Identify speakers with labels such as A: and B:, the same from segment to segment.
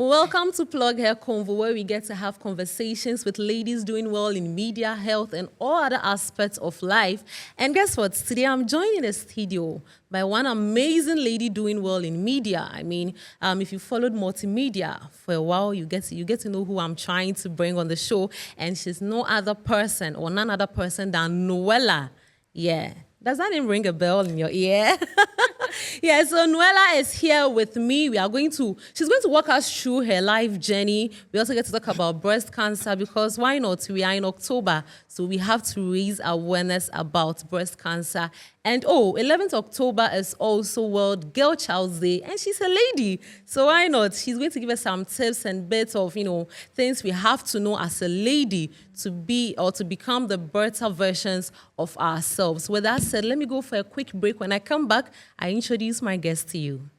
A: Welcome to Plug Hair Convo, where we get to have conversations with ladies doing well in media, health, and all other aspects of life. And guess what? Today I'm joined in the studio by one amazing lady doing well in media. I mean, if you followed multimedia for a while, you get to know who I'm trying to bring on the show. And she's no other person or none other person than Noella. Yeah. Does that name ring a bell in your ear? Yeah, so Noella is here with me. She's going to walk us through her life journey. We also get to talk about breast cancer because why not? We are in October, so we have to raise awareness about breast cancer. And 11th October is also World Girl Child's Day, and she's a lady, so why not? She's going to give us some tips and bits of, things we have to know as a lady to be or to become the better versions of ourselves. With that said, let me go for a quick break. When I come back, I introduce my guest to you.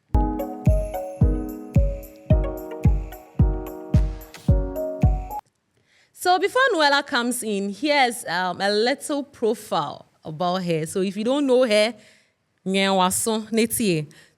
A: So before Noella comes in, here's a little profile about her. So if you don't know her,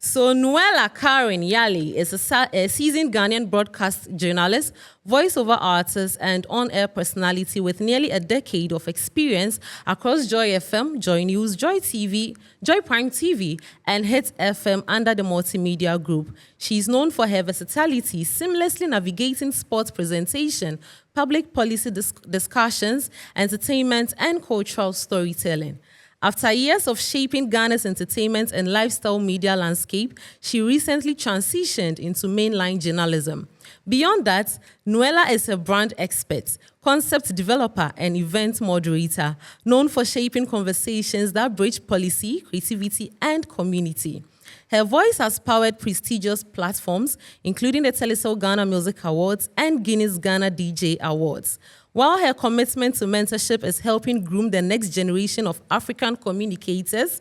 A: so Noella Karen Yale is a seasoned Ghanaian broadcast journalist, voiceover artist, and on-air personality with nearly a decade of experience across Joy FM, Joy News, Joy TV, Joy Prime TV, and Hit FM under the Multimedia Group. She's known for her versatility, seamlessly navigating sports presentation, public policy discussions, entertainment, and cultural storytelling. After years of shaping Ghana's entertainment and lifestyle media landscape, she recently transitioned into mainline journalism. Beyond that, Noella is a brand expert, concept developer, and event moderator, known for shaping conversations that bridge policy, creativity, and community. Her voice has powered prestigious platforms, including the Telecel Ghana Music Awards and Guinness Ghana DJ Awards. While her commitment to mentorship is helping groom the next generation of African communicators,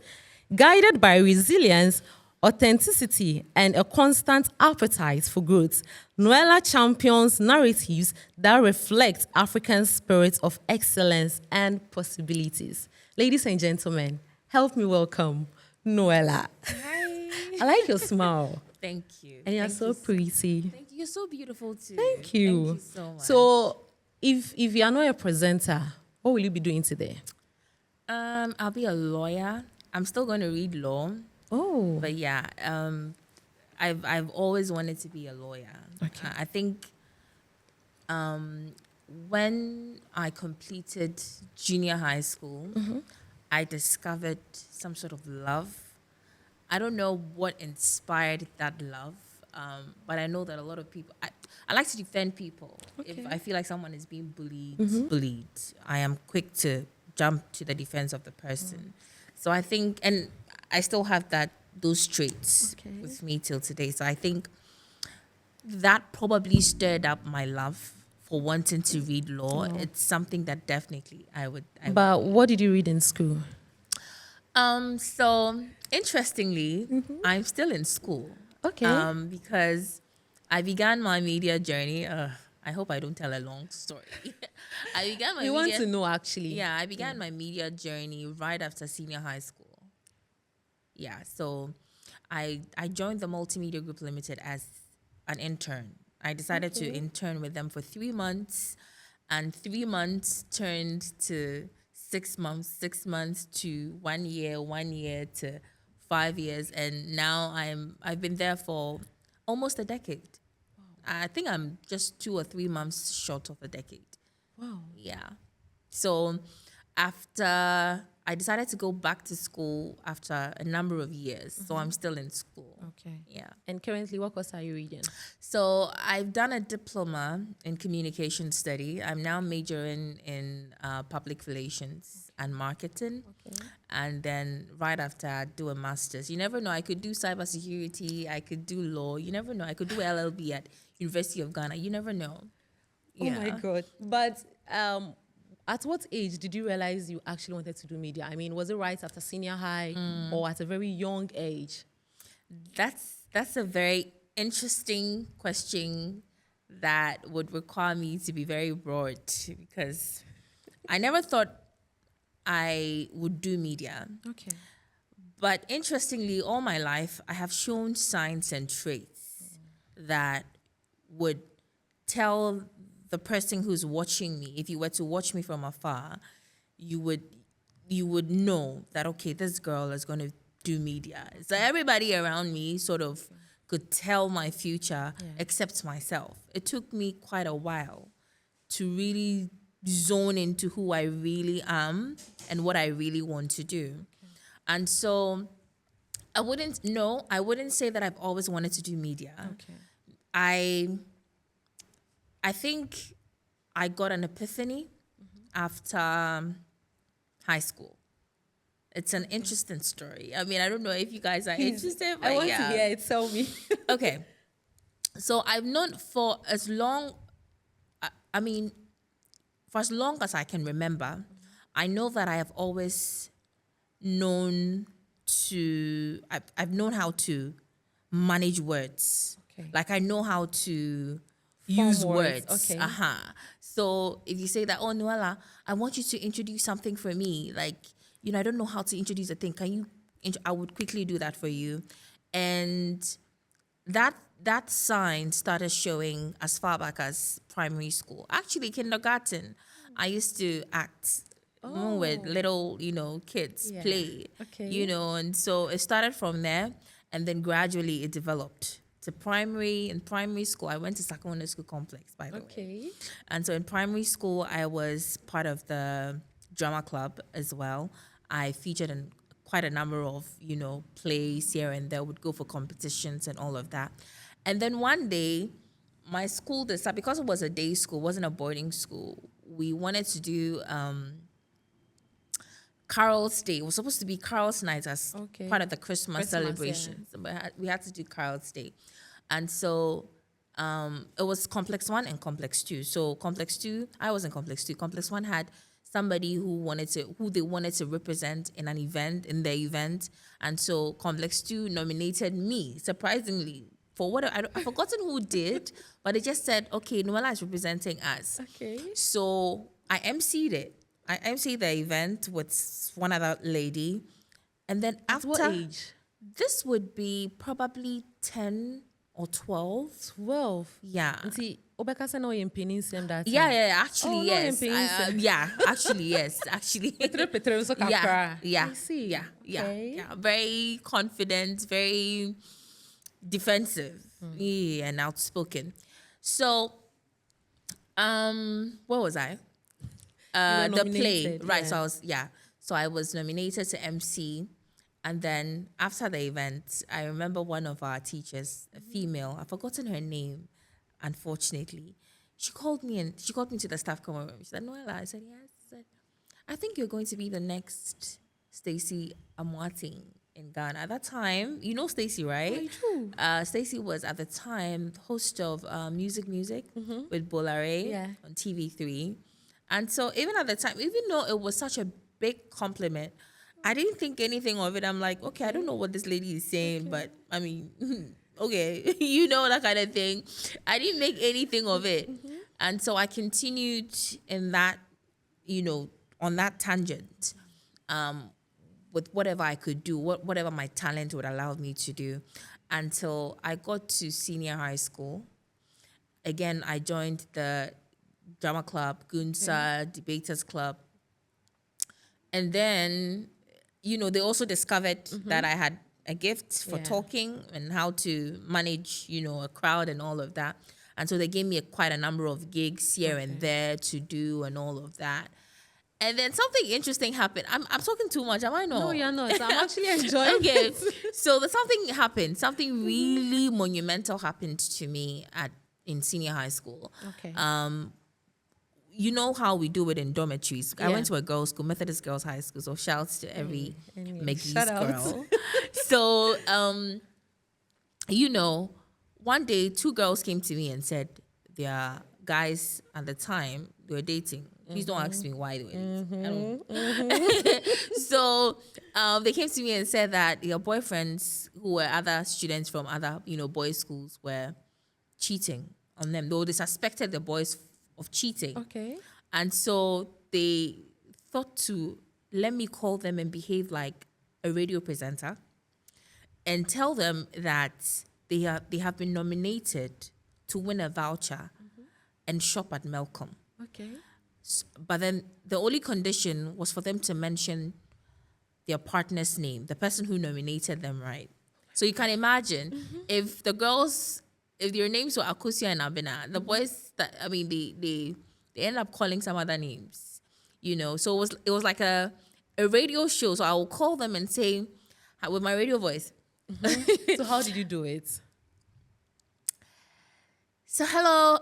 A: guided by resilience, authenticity, and a constant appetite for growth, Noella champions narratives that reflect African spirit of excellence and possibilities. Ladies and gentlemen, help me welcome Noella.
B: Hi.
A: I like your smile.
B: Thank you.
A: And you're so pretty.
B: Thank you. You're so beautiful too.
A: Thank you.
B: Thank you so much.
A: So, if you are not a presenter, what will you be doing today?
B: I'll be a lawyer. I'm still going to read law.
A: Oh.
B: But yeah, I've always wanted to be a lawyer.
A: Okay.
B: I think when I completed junior high school, I discovered some sort of love. I don't know what inspired that love, but I know that a lot of people... I like to defend people.
A: Okay.
B: If I feel like someone is being bullied, I am quick to jump to the defense of the person. So I think, and I still have those traits with me till today. So I think that probably stirred up my love for wanting to read law.
A: Oh.
B: It's something that definitely I would.
A: But what did you read in school?
B: So interestingly, I'm still in school.
A: Okay.
B: Because I began my media journey. I hope I don't tell a long story. I began my
A: You want to know, actually.
B: Yeah, I began my media journey right after senior high school. Yeah, so I joined the Multimedia Group Limited as an intern. I decided to intern with them for 3 months, and 3 months turned to 6 months, 6 months to 1 year, 1 year to 5 years, and now I've been there for almost a decade. Wow. I think I'm just 2 or 3 months short of a decade.
A: Wow.
B: Yeah. So after I decided to go back to school after a number of years, so I'm still in school.
A: Okay.
B: Yeah.
A: And currently, what course are you reading?
B: So I've done a diploma in communication study. I'm now majoring in public relations and marketing. Okay. And then right after, I do a master's. You never know. I could do cybersecurity. I could do law. You never know. I could do LLB at University of Ghana. You never know. Yeah.
A: Oh my God. But at what age did you realize you actually wanted to do media? I mean, was it right after senior high or at a very young age?
B: That's a very interesting question that would require me to be very broad, because I never thought I would do media.
A: Okay.
B: But interestingly, all my life, I have shown signs and traits that would tell the person who's watching me, if you were to watch me from afar, you would know that, okay, this girl is going to do media. So everybody around me sort of could tell my future except myself. It took me quite a while to really zone into who I really am and what I really want to do. And so I wouldn't say that I've always wanted to do media.
A: Okay.
B: I think I got an epiphany after high school. It's an interesting story. I mean, I don't know if you guys are interested, but
A: I want to hear it. Tell me.
B: Okay. So I've known for as long as I can remember, I know that I have always known I've known how to manage words.
A: Okay.
B: Like I know how to use words.
A: Okay.
B: So if you say that, oh, Noella, I want you to introduce something for me. Like, I don't know how to introduce a thing. Can you, I would quickly do that for you. And that sign started showing as far back as primary school. Actually, kindergarten, I used to act with little, kids play, and so it started from there, and then gradually it developed to primary. In primary school, I went to secondary school complex, by the way. And so in primary school, I was part of the drama club as well. I featured in quite a number of, plays here and there, would go for competitions and all of that. And then one day, my school decided, because it was a day school, wasn't a boarding school, we wanted to do Carol's Day. It was supposed to be Carol's Night as part of the Christmas celebration. Yeah. But we had to do Carol's Day. And so it was Complex 1 and Complex 2. So Complex 2, I was in Complex 2. Complex 1 had somebody who they wanted to represent in their event. And so Complex 2 nominated me, surprisingly, for what I've forgotten who did, but they just said, okay, Noella is representing us. Okay. So I emceed it. I emceed the event with one other lady. And then after...
A: At what age?
B: This would be probably 10 or 12.
A: 12?
B: Yeah.
A: See, Obekasa no impinin sem that time.
B: Yeah, actually, yes. Actually, yes. Yeah.
A: I see.
B: Yeah. Yeah. Very confident, very defensive, and outspoken. So, where was I? The play, right? Yeah. So I was nominated to MC, and then after the event, I remember one of our teachers, a female, I've forgotten her name, unfortunately. She called me to the staff common room. She said, Noella. I said, yes. She said, I think you're going to be the next Stacey Amwating in Ghana. At that time, you know Stacey, right? I do. Stacey was at the time host of Music with Bolare on TV3. And so even at the time, even though it was such a big compliment, I didn't think anything of it. I'm like, okay, I don't know what this lady is saying, but I mean, okay, that kind of thing. I didn't make anything of it. And so I continued in that, on that tangent, with whatever I could do, whatever my talent would allow me to do, until I got to senior high school. Again, I joined the drama club, Gunsa, Debaters Club. And then, they also discovered that I had a gift for talking and how to manage, a crowd and all of that. And so they gave me quite a number of gigs here and there to do and all of that. And then something interesting happened. I'm talking too much, am I not?
A: No, you're not. I'm actually enjoying it.
B: So something happened. Something really monumental happened to me in senior high school. Okay. You know how we do it in dormitories. I went to a girls' school, Methodist Girls High School, so shouts to every McGee's girl. So, one day 2 girls came to me and said their guys at the time, they were dating. Please don't ask me why they were dating. So they came to me and said that their boyfriends, who were other students from other, boys' schools, were cheating on them. Though they suspected the boys of cheating. Okay. And so they thought to let me call them and behave like a radio presenter and tell them that they have been nominated to win a voucher and shop at Melcom.
A: Okay.
B: But then the only condition was for them to mention their partner's name, the person who nominated them, right? So you can imagine if the girls, if their names were Akusia and Abena, the boys they end up calling some other names, you know. So it was like a radio show. So I will call them and say with my radio voice.
A: So how did you do it?
B: So hello,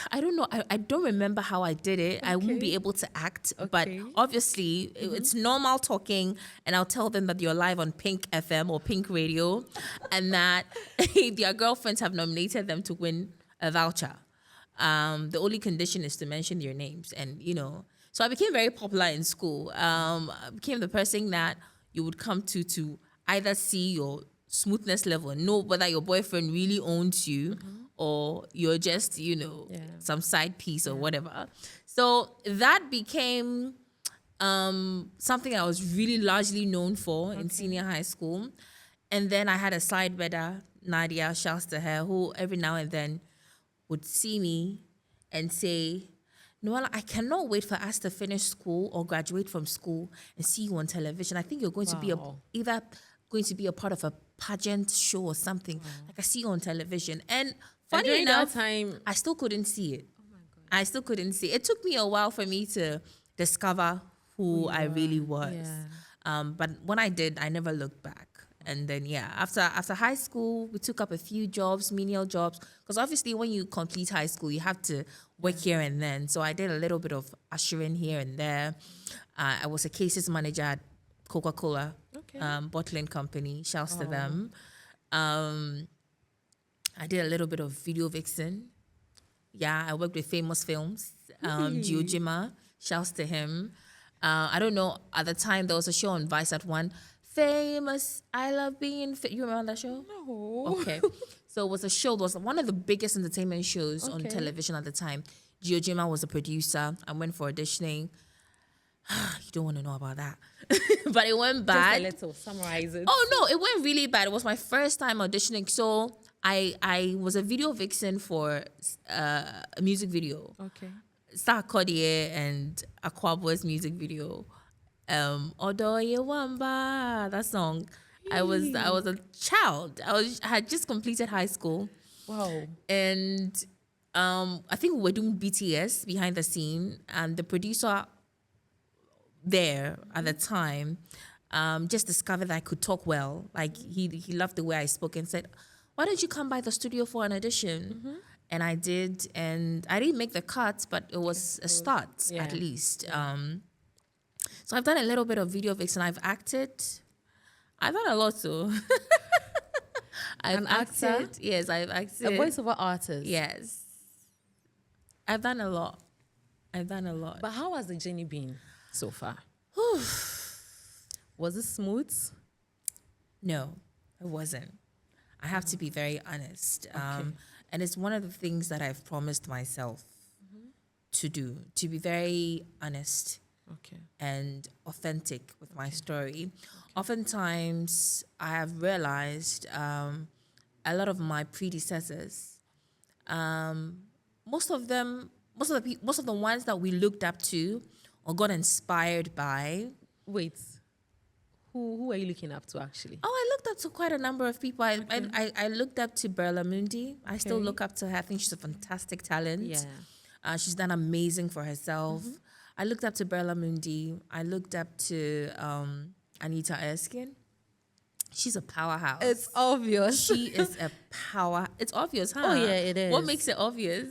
B: I don't know. I don't remember how I did it. I won't be able to act, but obviously it's normal talking. And I'll tell them that you're live on Pink FM or Pink Radio, and that their girlfriends have nominated them to win a voucher. The only condition is to mention your names, and you know. So I became very popular in school. I became the person that you would come to either see your smoothness level and know whether your boyfriend really owns you. Or you're just, you know, some side piece or whatever. So that became something I was really largely known for in senior high school. And then I had a side bedder, Nadia, shouts to her, who every now and then would see me and say, Noella, I cannot wait for us to finish school or graduate from school and see you on television. I think you're going to be either going to be a part of a pageant show or something. Like I see you on television. And funny enough,
A: that time,
B: I still couldn't see it.
A: oh my God.
B: I still couldn't see it. It took me a while for me to discover who I really was. But when I did, I never looked back. And then, after high school, we took up a few jobs, menial jobs. Because obviously, when you complete high school, you have to work here and then. So I did a little bit of ushering here and there. I was a cases manager at Coca-Cola bottling company. Shouts to them. I did a little bit of video vixen. Yeah, I worked with Famous Films. Gio Jima, shouts to him. I don't know, at the time there was a show on Vice at one. Famous, I love being you remember that show?
A: No.
B: Okay. So it was a show, it was one of the biggest entertainment shows on television at the time. Gio Jima was a producer. I went for auditioning. You don't want to know about that. But it went bad.
A: Just a little, summarize it.
B: Oh no, it went really bad. It was my first time auditioning. So I was a video vixen for a music video.
A: Okay.
B: Sarkodie and Akwabo's music video. Odoye Wamba, that song. I was a child. I had just completed high school.
A: Wow.
B: And I think we were doing BTS behind the scene, and the producer there at the time just discovered that I could talk well. Like he loved the way I spoke and said, why don't you come by the studio for an audition? And I did, and I didn't make the cut, but it was a start at least. So I've done a little bit of video vixen. I've acted. I've done a lot too. I've acted. Yes, I've acted.
A: A voiceover artist.
B: Yes. I've done a lot.
A: But how has the journey been so far? Was it smooth?
B: No, it wasn't. I have to be very honest. And it's one of the things that I've promised myself to do, to be very honest and authentic with my story. Oftentimes, I have realized a lot of my predecessors, most of the ones that we looked up to or got inspired by.
A: Wait, who are you looking up to actually?
B: Oh, I looked up to quite a number of people. I looked up to Berla Mundi. I still look up to her. I think she's a fantastic talent.
A: Yeah.
B: She's done amazing for herself. I looked up to Berla Mundi. I looked up to Anita Erskine. She's a powerhouse.
A: It's obvious.
B: She is a power. It's obvious, huh?
A: Oh yeah, it is.
B: What makes it obvious?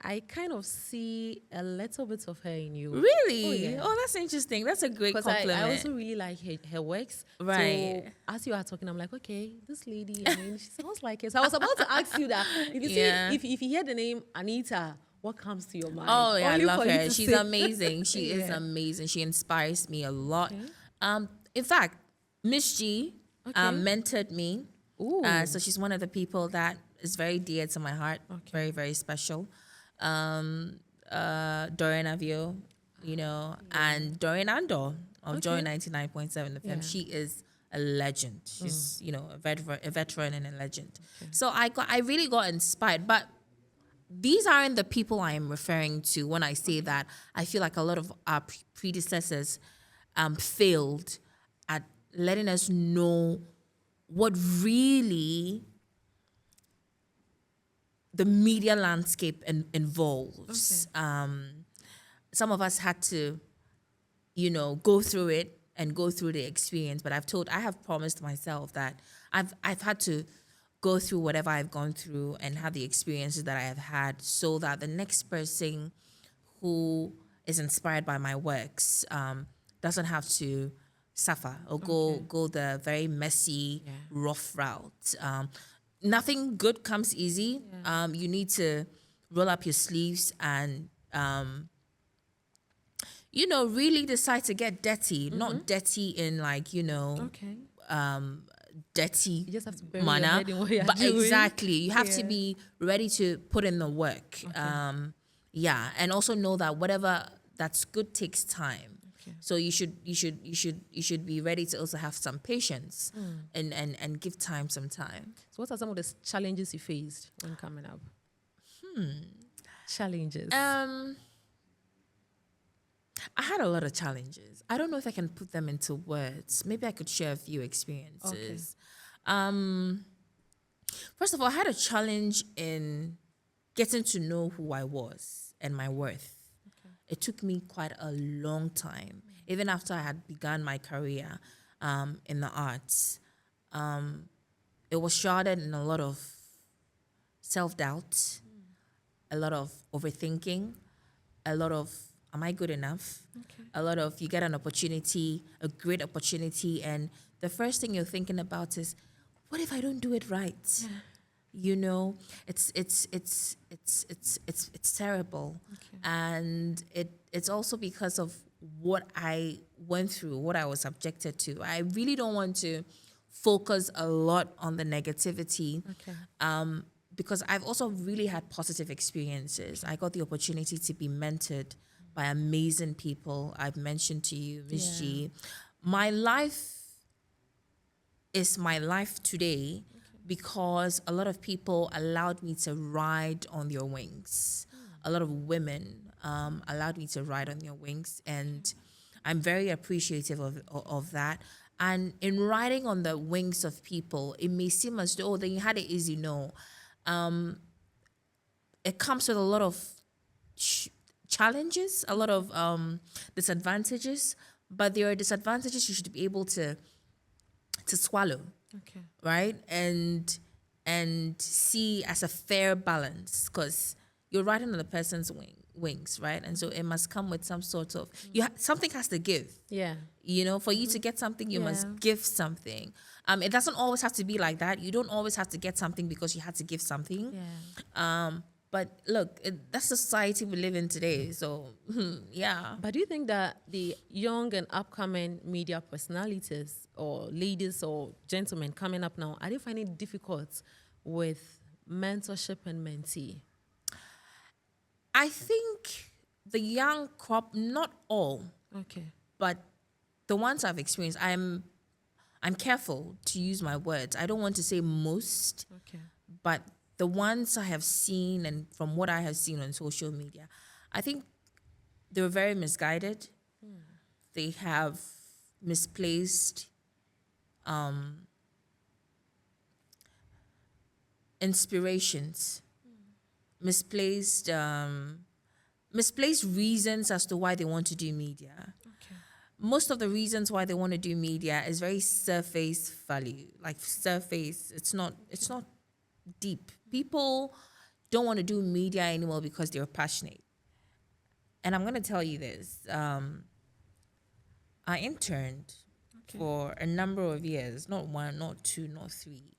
A: I kind of see a little bit of her in you.
B: Really?
A: Oh, yeah.
B: That's interesting. That's a great compliment.
A: I also really like her works.
B: Right.
A: So as you are talking, I'm like, okay, this lady, I mean, she sounds like it. So I was about to ask you that. If you see, if you hear the name Anita, what comes to your mind?
B: Oh yeah, I love her. She's
A: say.
B: amazing. She is amazing. She inspires me a lot. In fact, Miss G mentored me.
A: Ooh.
B: So she's one of the people that is very dear to my heart. Very, very special. Doreen Avio, and Doreen Andor of Joy 99.7 FM. She is a legend. She's, a veteran and a legend. So I really got inspired. But these aren't the people I am referring to when I say that I feel like a lot of our predecessors failed at letting us know what really the media landscape involves. Some of us had to, go through it and go through the experience. But I have promised myself that I've had to go through whatever I've gone through and have the experiences that I have had, so that the next person who is inspired by my works doesn't have to suffer or go the very messy, rough route. Nothing good comes easy. You need to roll up your sleeves and really decide to get dirty. Not dirty in dirty
A: You just have to bury your
B: manner,
A: head in what you're
B: but
A: doing.
B: exactly, you have to be ready to put in the work. And also know that whatever that's good takes time. So you should be ready to also have some patience and give time some time.
A: So what are some of the challenges you faced when coming up? Challenges.
B: I had a lot of challenges. I don't know if I can put them into words. Maybe I could share a few experiences. First of all, I had a challenge in getting to know who I was and my worth. It took me quite a long time, even after I had begun my career in the arts. It was shrouded in a lot of self-doubt, a lot of overthinking, a lot of, am I good enough? A lot of, you get an opportunity, a great opportunity, and the first thing you're thinking about is, what if I don't do it right? It's terrible. And it's also because of what I went through, what I was subjected to. I really don't want to focus a lot on the negativity. Because I've also really had positive experiences. I got the opportunity to be mentored by amazing people. I've mentioned to you, Miss G. My life is my life today because a lot of people allowed me to ride on their wings. A lot of women allowed me to ride on their wings, and I'm very appreciative of that. And in riding on the wings of people, it may seem as though, then you had it easy. No. It comes with a lot of challenges, a lot of disadvantages, but there are disadvantages you should be able to swallow, right? And see as a fair balance, because you're riding on the person's wings, right? And so it must come with some sort of, something has to give. For you to get something, you must give something. It doesn't always have to be like that. You don't always have to get something because you had to give something. But look, that's the society we live in today. So,
A: But do you think that the young and upcoming media personalities, or ladies or gentlemen coming up now, are they finding it difficult with mentorship and mentee?
B: I think the young crop, not all, but the ones I've experienced, I'm careful to use my words. I don't want to say most, but the ones I have seen, and from what I have seen on social media, I think they were very misguided. They have misplaced inspirations, misplaced reasons as to why they want to do media. Most of the reasons why they want to do media is very surface value, like surface. It's not deep. People don't want to do media anymore because they're passionate. And I'm going to tell you this. I interned for a number of years, not one, not two, not three.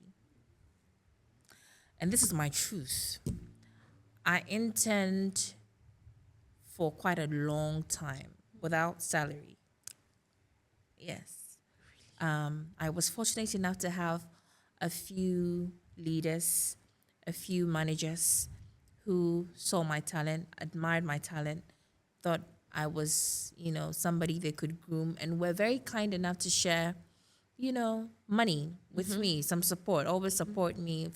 B: And this is my truth. I interned for quite a long time without salary. Yes. I was fortunate enough to have a few leaders, a few managers who saw my talent, admired my talent, thought I was, somebody they could groom, and were very kind enough to share money with me, some support, always support me.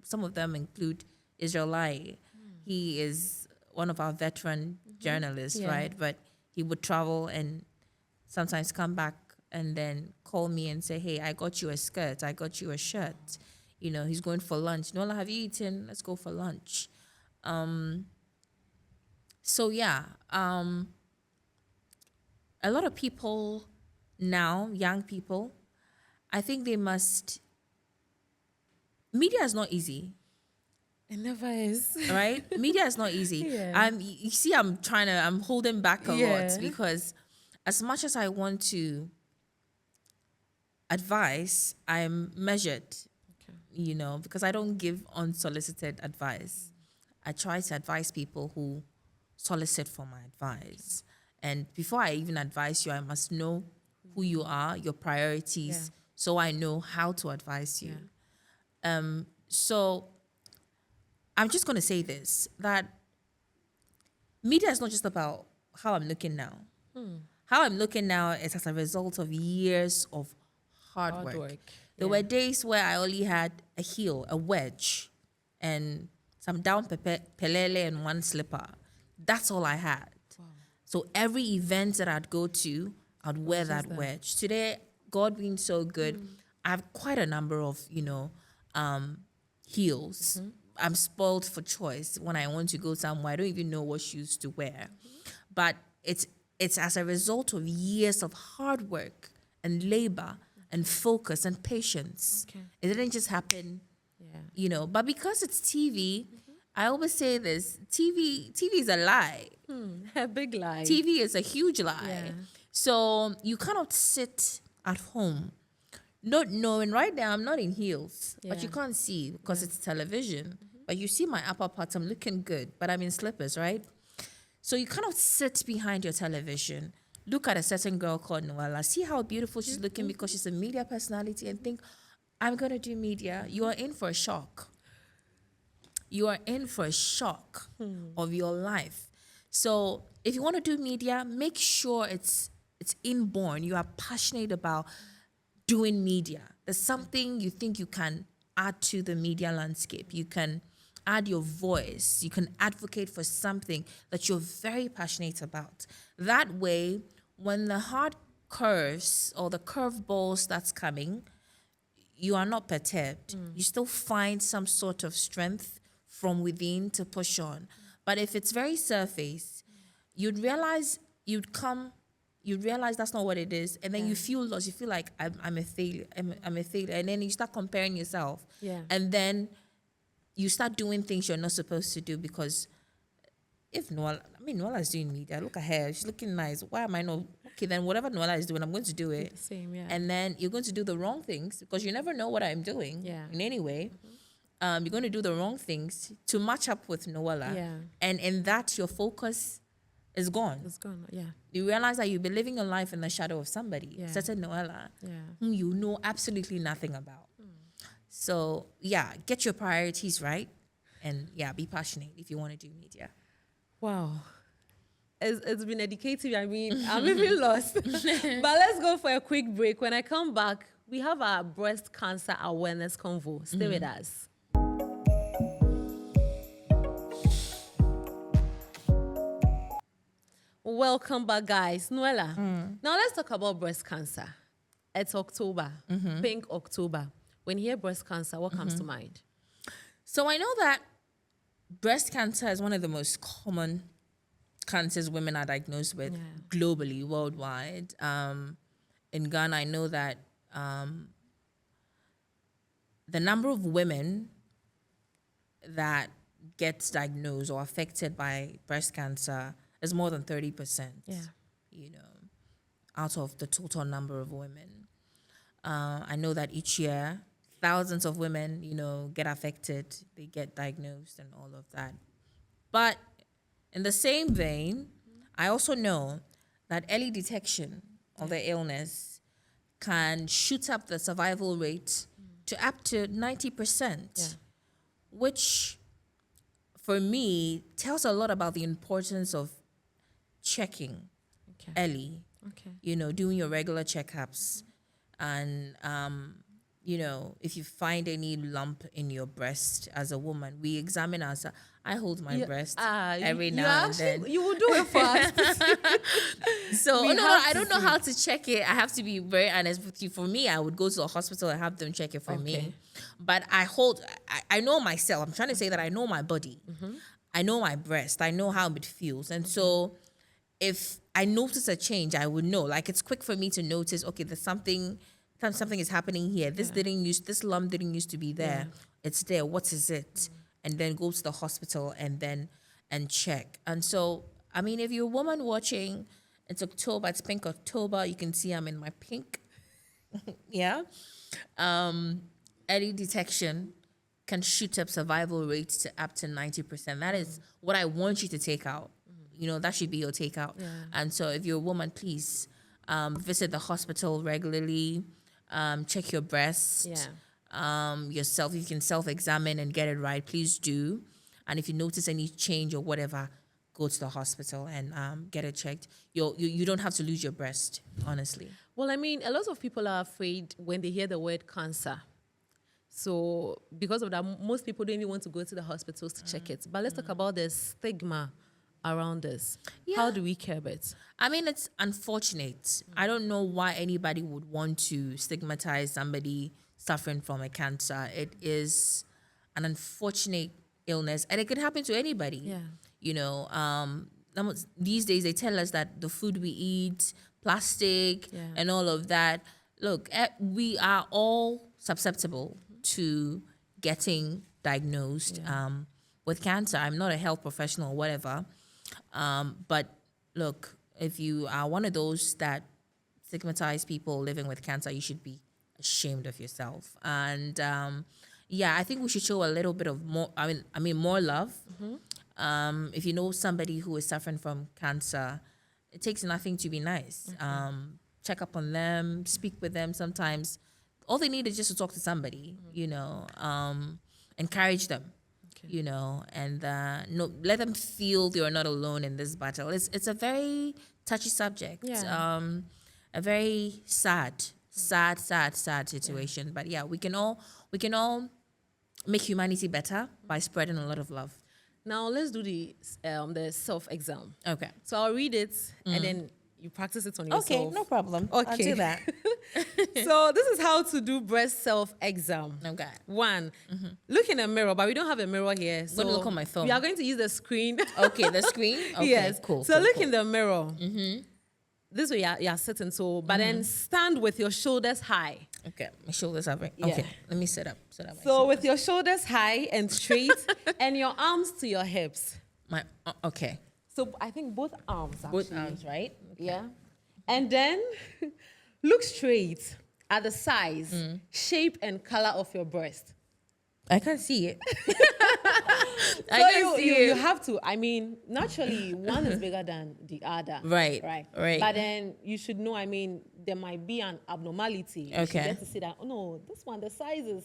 B: Some of them include Israelite. He is one of our veteran journalists,
A: Yeah.
B: right? But he would travel and sometimes come back and then call me and say, hey, I got you a skirt, I got you a shirt. He's going for lunch. Noella, have you eaten? Let's go for lunch. So yeah, a lot of people now, young people, I think media is not easy,
A: It never is.
B: right? Media is not easy.
A: Yeah.
B: You see, I'm holding back a
A: Yeah.
B: lot because as much as I want to advise, I'm measured, because I don't give unsolicited advice. I try to advise people who solicit for my advice. And before I even advise you, I must know who you are, your priorities, so I know how to advise you. So I'm just going to say this, that media is not just about how I'm looking now. How I'm looking now is as a result of years of hard work. There were days where I only had a heel, a wedge, and some down pelele and one slipper. That's all I had. Wow. So every event that I'd go to, I'd wear that wedge. Today, God being so good, I have quite a number of, heels. I'm spoiled for choice. When I want to go somewhere, I don't even know what shoes to wear. But it's as a result of years of hard work and labor and focus and patience.
A: Okay.
B: It didn't just happen, but because it's TV, I always say this, TV is a lie.
A: A big lie.
B: TV is a huge lie.
A: Yeah.
B: So you cannot sit at home not knowing, right now I'm not in heels, but you can't see because it's television. But you see my upper parts, I'm looking good, but I'm in slippers, right? So you cannot sit behind your television, look at a certain girl called Noella, see how beautiful she's looking because she's a media personality and think, I'm going to do media. You are in for a shock. You are in for a shock of your life. So if you want to do media, make sure it's inborn. You are passionate about doing media. There's something you think you can add to the media landscape. You can add your voice. You can advocate for something that you're very passionate about. That way, when the hard curves or the curveball that's coming, you are not perturbed. You still find some sort of strength from within to push on. But if it's very surface, you'd realize that's not what it is, and then you feel lost. You feel like I'm a failure. I'm a failure, and then you start comparing yourself. And then you start doing things you're not supposed to do because if Noella is doing media, look at her, she's looking nice. Why am I not? Okay, then whatever Noella is doing, I'm going to do it.
A: Same, yeah.
B: And then you're going to do the wrong things because you never know what I'm doing in any way. You're going to do the wrong things to match up with Noella. And in that, your focus is gone.
A: It's gone, yeah.
B: You realize that you've been living your life in the shadow of somebody, such as Noella, whom you know absolutely nothing about. So, get your priorities right and, be passionate if you want to do media.
A: Wow. It's been educative. I mean, I'm even lost. But let's go for a quick break. When I come back, we have our breast cancer awareness convo. Stay with us. Welcome back, guys. Noella, now let's talk about breast cancer. It's October, Pink October. When you hear breast cancer, what comes to mind?
B: So I know that breast cancer is one of the most common cancers women are diagnosed with globally, worldwide. In Ghana, I know that the number of women that gets diagnosed or affected by breast cancer is more than 30%. Out of the total number of women. I know that each year, thousands of women, get affected, they get diagnosed and all of that. But in the same vein, I also know that early detection of the illness can shoot up the survival rate to up to 90%, which for me tells a lot about the importance of checking early, doing your regular checkups, And you know, if you find any lump in your breast as a woman, we examine ourselves. I hold my breast every now and then.
A: You will do it for us.
B: So
A: We
B: no,
A: have
B: I
A: to
B: don't know
A: see.
B: how to check it. I have to be very honest with you. For me, I would go to the hospital and have them check it for me.
A: Okay.
B: But I know myself. I'm trying to say that I know my body. I know my breast. I know how it feels. And so if I notice a change, I would know. Like, it's quick for me to notice, okay, there's something is happening here. This lump didn't used to be there. It's there. What is it? And then go to the hospital and check. And so, I mean, if you're a woman watching, it's October, it's Pink October. You can see I'm in my pink. Yeah. Early detection can shoot up survival rates to up to 90%. That is what I want you to take out. You know, that should be your takeout.
A: Yeah.
B: And so if you're a woman, please visit the hospital regularly, check your breast, yourself. You can self-examine and get it right. Please do. And if you notice any change or whatever, go to the hospital and get it checked. You don't have to lose your breast, honestly.
A: Well, I mean, a lot of people are afraid when they hear the word cancer. So because of that, most people don't even want to go to the hospitals to check it. But let's talk about the stigma around this.
B: Yeah.
A: How do we curb it?
B: I mean, it's unfortunate. I don't know why anybody would want to stigmatize somebody suffering from a cancer. It is an unfortunate illness, and it could happen to anybody.
A: Yeah.
B: You know, these days they tell us that the food we eat, plastic, and all of that. Look, we are all susceptible to getting diagnosed with cancer. I'm not a health professional or whatever. But look, if you are one of those that stigmatize people living with cancer, you should be ashamed of yourself. And I think we should show a little bit of more. I mean, more love. If you know somebody who is suffering from cancer, it takes nothing to be nice. Check up on them, speak with them. Sometimes all they need is just to talk to somebody. You know, encourage them. You know, and let them feel they are not alone in this battle. It's a very touchy subject. A very sad situation. But we can all make humanity better by spreading a lot of love.
A: Now let's do the self-exam.
B: Okay.
A: So I'll read it and then you practice it on yourself.
B: Okay, no problem.
A: Okay.
B: I'll do that.
A: So this is how to do breast self-exam.
B: Okay.
A: 1, look in a mirror, but we don't have a mirror here. So
B: I'm gonna look on my phone.
A: We are going to use the screen.
B: Okay, the screen? Okay,
A: yes.
B: cool.
A: So
B: cool,
A: look
B: cool.
A: in the mirror. This way you're sitting. So, but then stand with your shoulders high.
B: Okay, my shoulders are right.
A: Yeah.
B: Okay, let me sit up.
A: So with your shoulders high and straight and your arms to your hips.
B: Okay.
A: So I think both arms actually.
B: Both arms, right? Okay.
A: Yeah. And then look straight at the size, shape, and color of your breast.
B: I can't see it.
A: You have to. I mean, naturally, one is bigger than the other.
B: Right.
A: But then you should know, I mean, there might be an abnormality. You should get to see that, oh no, this one, the size is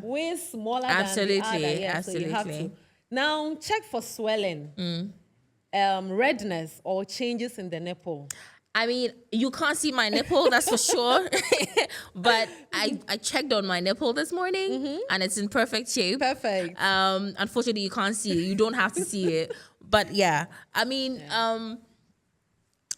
A: way smaller than the other. Yeah,
B: absolutely.
A: So you have to. Now, check for swelling, redness, or changes in the nipple.
B: I mean, you can't see my nipple, that's for sure. But I checked on my nipple this morning and it's in perfect shape.
A: Perfect.
B: Unfortunately, you can't see it. You don't have to see it. But yeah, I mean,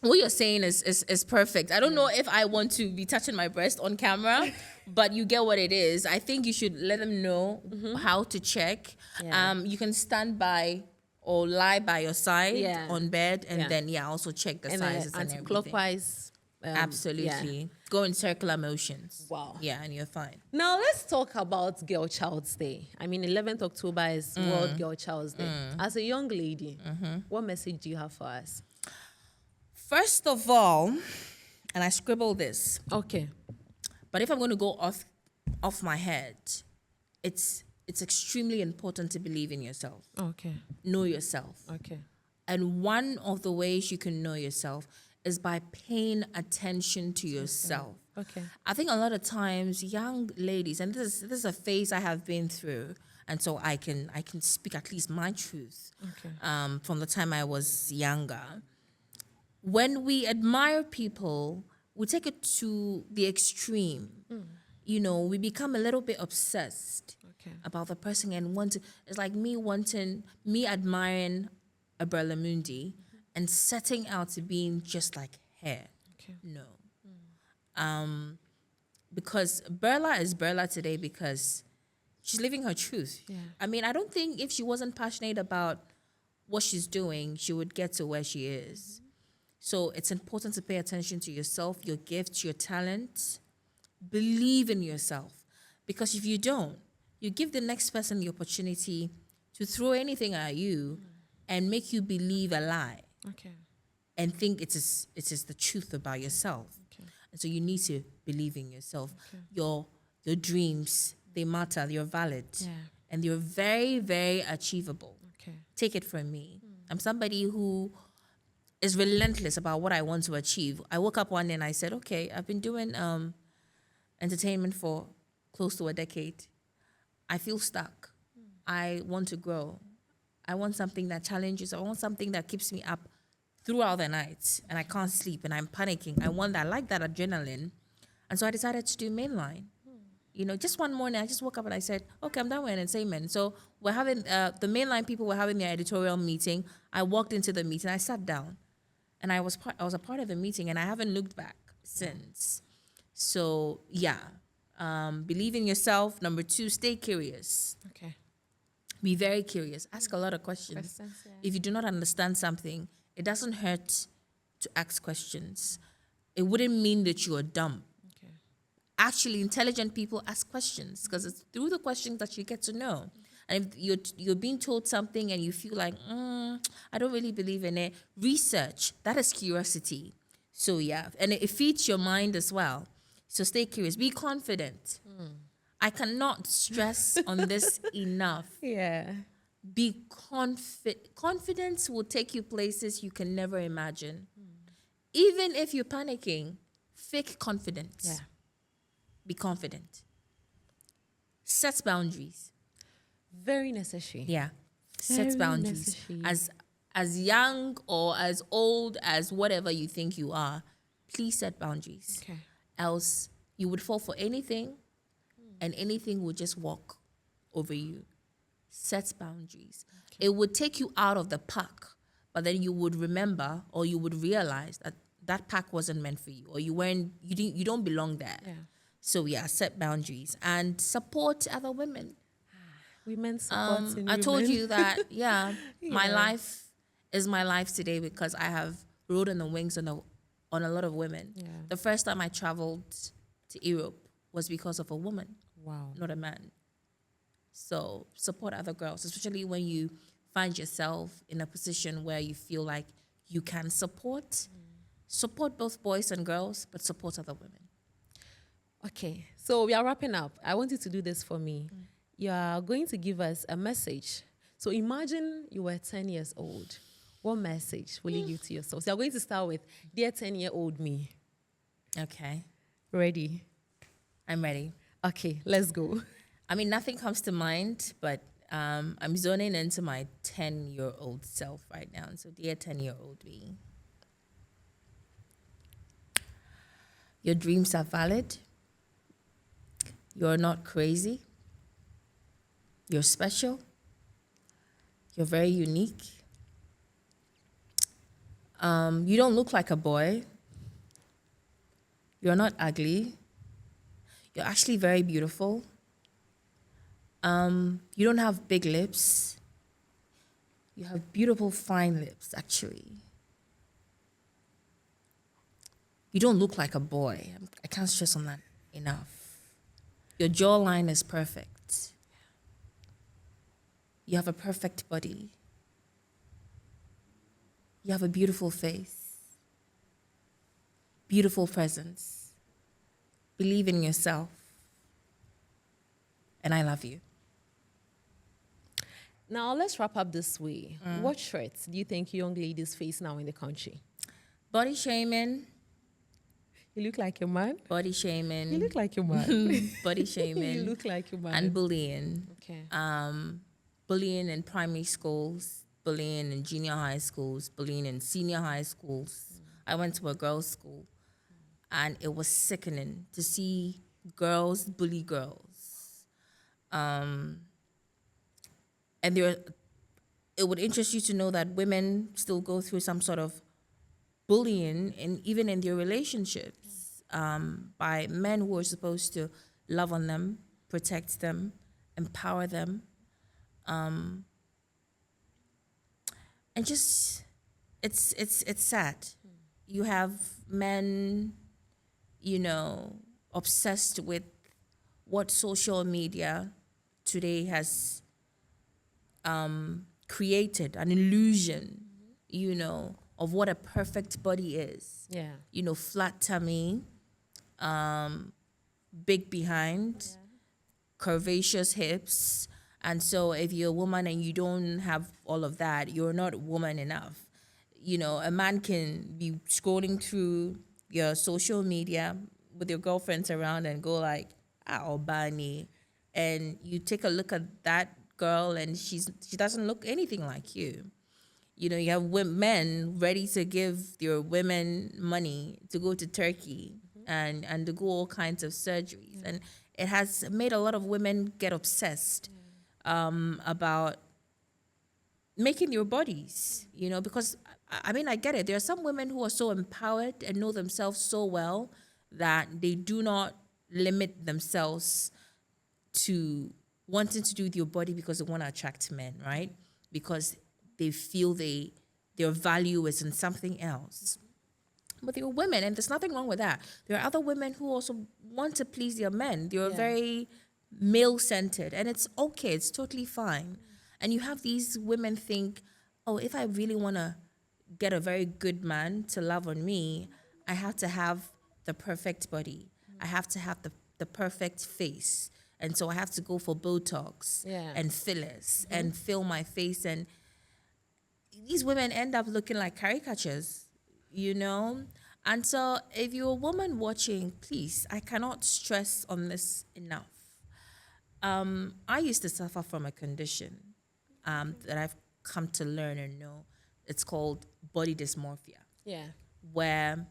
B: what you're saying is perfect. I don't know if I want to be touching my breast on camera, but you get what it is. I think you should let them know how to check.
A: Yeah.
B: You can stand by or lie by your side on bed and then also check the sizes and everything.
A: Clockwise.
B: Absolutely.
A: Yeah.
B: Go in circular motions.
A: Wow.
B: Yeah, and you're fine.
A: Now let's talk about Girl Child's Day. I mean, 11th October is World Girl Child's Day. As a young lady, what message do you have for us?
B: First of all, and I scribbled this,
A: Okay.
B: but if I'm going to go off my head, it's extremely important to believe in yourself.
A: Okay.
B: Know yourself.
A: Okay.
B: And one of the ways you can know yourself is by paying attention to yourself.
A: Okay.
B: I think a lot of times young ladies, and this is a phase I have been through, and so I can speak at least my truth.
A: Okay.
B: From the time I was younger. When we admire people, we take it to the extreme. You know, we become a little bit obsessed about the person and it's like me admiring a Mundi and setting out to being just like her. No. Because Berla is Berla today because she's living her truth.
A: Yeah.
B: I mean, I don't think if she wasn't passionate about what she's doing, she would get to where she is. So it's important to pay attention to yourself, your gifts, your talents. Believe in yourself. Because if you don't, you give the next person the opportunity to throw anything at you and make you believe a lie and think it is the truth about yourself. And so you need to believe in yourself. Your dreams, they matter, they're valid. And they're very, very achievable. Take it from me. I'm somebody who is relentless about what I want to achieve. I woke up one day and I said, okay, I've been doing entertainment for close to a decade. I feel stuck. I want to grow. I want something that challenges. I want something that keeps me up throughout the night and I can't sleep and I'm panicking. I like that adrenaline. And so I decided to do mainline. You know, just one morning I just woke up and I said, okay, I'm done with entertainment. So we're having, the mainline people were having their editorial meeting. I walked into the meeting, I sat down and I was a part of the meeting and I haven't looked back since. So yeah, believe in yourself. Number 2, stay curious. Be very curious. Ask a lot of questions. If you do not understand something, it doesn't hurt to ask questions. It wouldn't mean that you are dumb. Actually, intelligent people ask questions because it's through the questions that you get to know. And if you're being told something and you feel like, I don't really believe in it, research. That is curiosity. So yeah, and it feeds your mind as well. So stay curious. Be confident. I cannot stress on this enough. Be confident. Confidence will take you places you can never imagine. Even if you're panicking, fake confidence. Be confident. Set boundaries.
A: Very necessary.
B: Set boundaries.
A: Necessary.
B: As young or as old as whatever you think you are, please set boundaries. Else you would fall for anything and anything would just walk over you. Set boundaries. It would take you out of the pack, but then you would remember or you would realize that pack wasn't meant for you or you don't belong there. So yeah, set boundaries and support other women.
A: Women supporting
B: I told
A: women.
B: you that, my life is my life today because I have rode on the wings on a lot of women. The first time I traveled to Europe was because of a woman. Not a man. So support other girls, especially when you find yourself in a position where you feel like you can support both boys and girls, but support other women.
A: Okay, so we are wrapping up. I want you to do this for me. You are going to give us a message. So imagine you were 10 years old. What message will you give to yourself? So you're going to start with, dear 10-year-old me.
B: Okay.
A: Ready?
B: I'm ready.
A: Okay, let's go.
B: I mean, nothing comes to mind, but I'm zoning into my 10-year-old self right now. So dear 10-year-old me, your dreams are valid. You're not crazy. You're special. You're very unique. You don't look like a boy. You're not ugly. You're actually very beautiful. You don't have big lips. You have beautiful, fine lips, actually. You don't look like a boy. I can't stress on that enough. Your jawline is perfect. You have a perfect body. You have a beautiful face. Beautiful presence. Believe in yourself. And I love you.
A: Now, let's wrap up this way. What threats do you think young ladies face now in the country?
B: Body shaming.
A: You look like your man.
B: Body shaming.
A: You look like your man.
B: Body shaming.
A: You look like your man.
B: And bullying.
A: Okay.
B: Bullying in primary schools, bullying in junior high schools, bullying in senior high schools. I went to a girls' school. and it was sickening to see girls bully girls. And it would interest you to know that women still go through some sort of bullying, and even in their relationships, by men who are supposed to love on them, protect them, empower them, and just it's sad. You have men, obsessed with what social media today has created, an illusion, of what a perfect body is.
A: Yeah.
B: Flat tummy, big behind, curvaceous hips. And so if you're a woman and you don't have all of that, you're not woman enough. A man can be scrolling through your social media with your girlfriends around and go like, Obani. And you take a look at that girl and she doesn't look anything like you. You have men ready to give your women money to go to Turkey and to go all kinds of surgeries. And it has made a lot of women get obsessed about making their bodies, because, I get it. There are some women who are so empowered and know themselves so well that they do not limit themselves to wanting to do with your body because they want to attract men, right? Because they feel their value is in something else. But there are women, and there's nothing wrong with that. There are other women who also want to please their men. They're very male-centered, and it's okay. It's totally fine. And you have these women think, oh, if I really want to get a very good man to love on me, I have to have the perfect body. I have to have the perfect face. And so I have to go for Botox and fillers and fill my face. And these women end up looking like caricatures, And so if you're a woman watching, please, I cannot stress on this enough. I used to suffer from a condition that I've come to learn and know. It's called body dysmorphia.
A: Yeah.
B: Where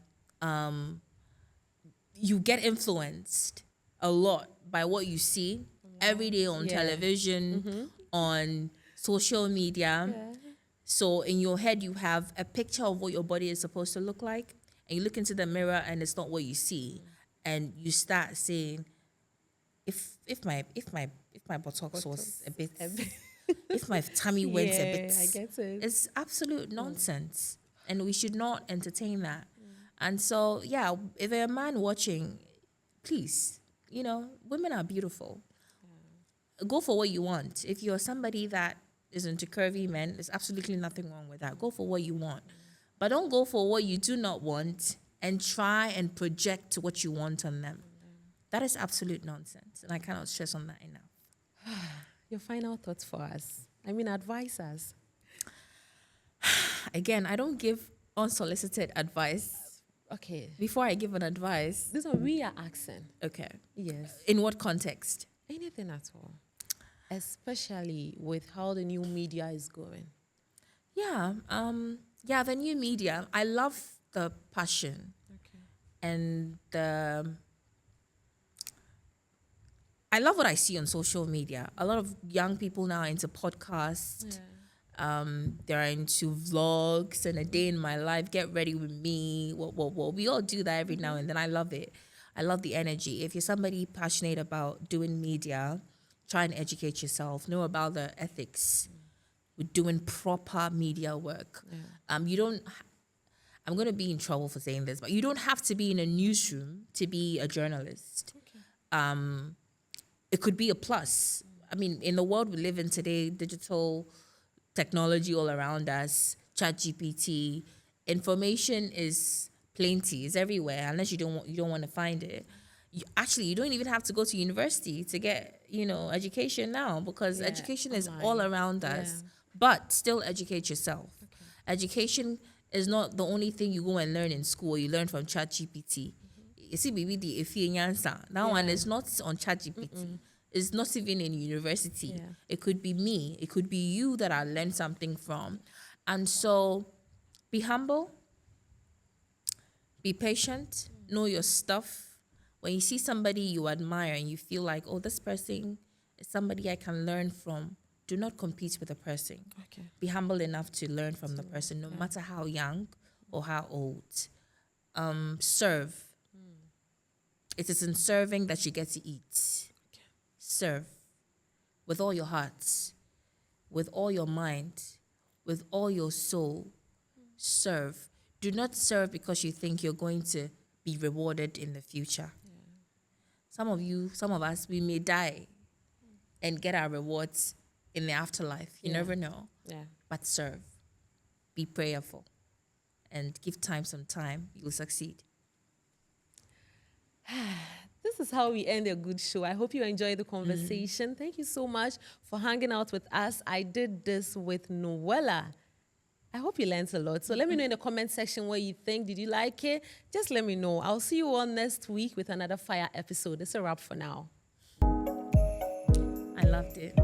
B: you get influenced a lot by what you see every day on television, on social media. So in your head, you have a picture of what your body is supposed to look like, and you look into the mirror and it's not what you see, and you start saying, if my buttocks was a bit, if my tummy went a bit,
A: I get it.
B: it's absolute nonsense, and we should not entertain that. And so, if you're a man watching, please, women are beautiful. Go for what you want. If you're somebody that is into curvy men, there's absolutely nothing wrong with that. Go for what you want. But don't go for what you do not want and try and project what you want on them. That is absolute nonsense, and I cannot stress on that enough.
A: Your final thoughts for us. Advise us.
B: Again, I don't give unsolicited advice.
A: Okay.
B: Before I give an advice.
A: This one we are asking.
B: Okay.
A: Yes.
B: In what context?
A: Anything at all. Especially with how the new media is going.
B: Yeah. The new media. I love the passion.
A: Okay.
B: And I love what I see on social media. A lot of young people now are into podcasts. They're into vlogs and a day in my life. Get ready with me. What? We all do that every now and then. I love it. I love the energy. If you're somebody passionate about doing media, try and educate yourself. Know about the ethics with doing proper media work. You don't. I'm going to be in trouble for saying this, but you don't have to be in a newsroom to be a journalist. Okay. It could be a plus. In the world we live in today, digital technology all around us, ChatGPT, information is plenty. It's everywhere. Unless you don't want to find it. You don't even have to go to university to get education now, because education is all around us. But still educate yourself. Okay. Education is not the only thing you go and learn in school. You learn from ChatGPT. You see, baby, that one is not on ChatGPT. It's not even in university. It could be me. It could be you that I learned something from. And so be humble, be patient, know your stuff. When you see somebody you admire and you feel like, oh, this person is somebody I can learn from, do not compete with the person.
A: Okay.
B: Be humble enough to learn from the person, no matter how young or how old. Serve. It is in serving that you get to eat.
A: Okay.
B: Serve with all your heart, with all your mind, with all your soul. Serve. Do not serve because you think you're going to be rewarded in the future. Some of us, we may die and get our rewards in the afterlife. You never know.
A: Yeah.
B: But serve. Be prayerful. And give time some time. You will succeed.
A: This is how we end a good show. I hope you enjoyed the conversation. Thank you so much for hanging out with us. I did this with Noella. I hope you learned a lot. So let me know in the comment section what you think. Did you like it? Just let me know. I'll see you all next week with another fire episode. It's a wrap for now.
B: I loved it.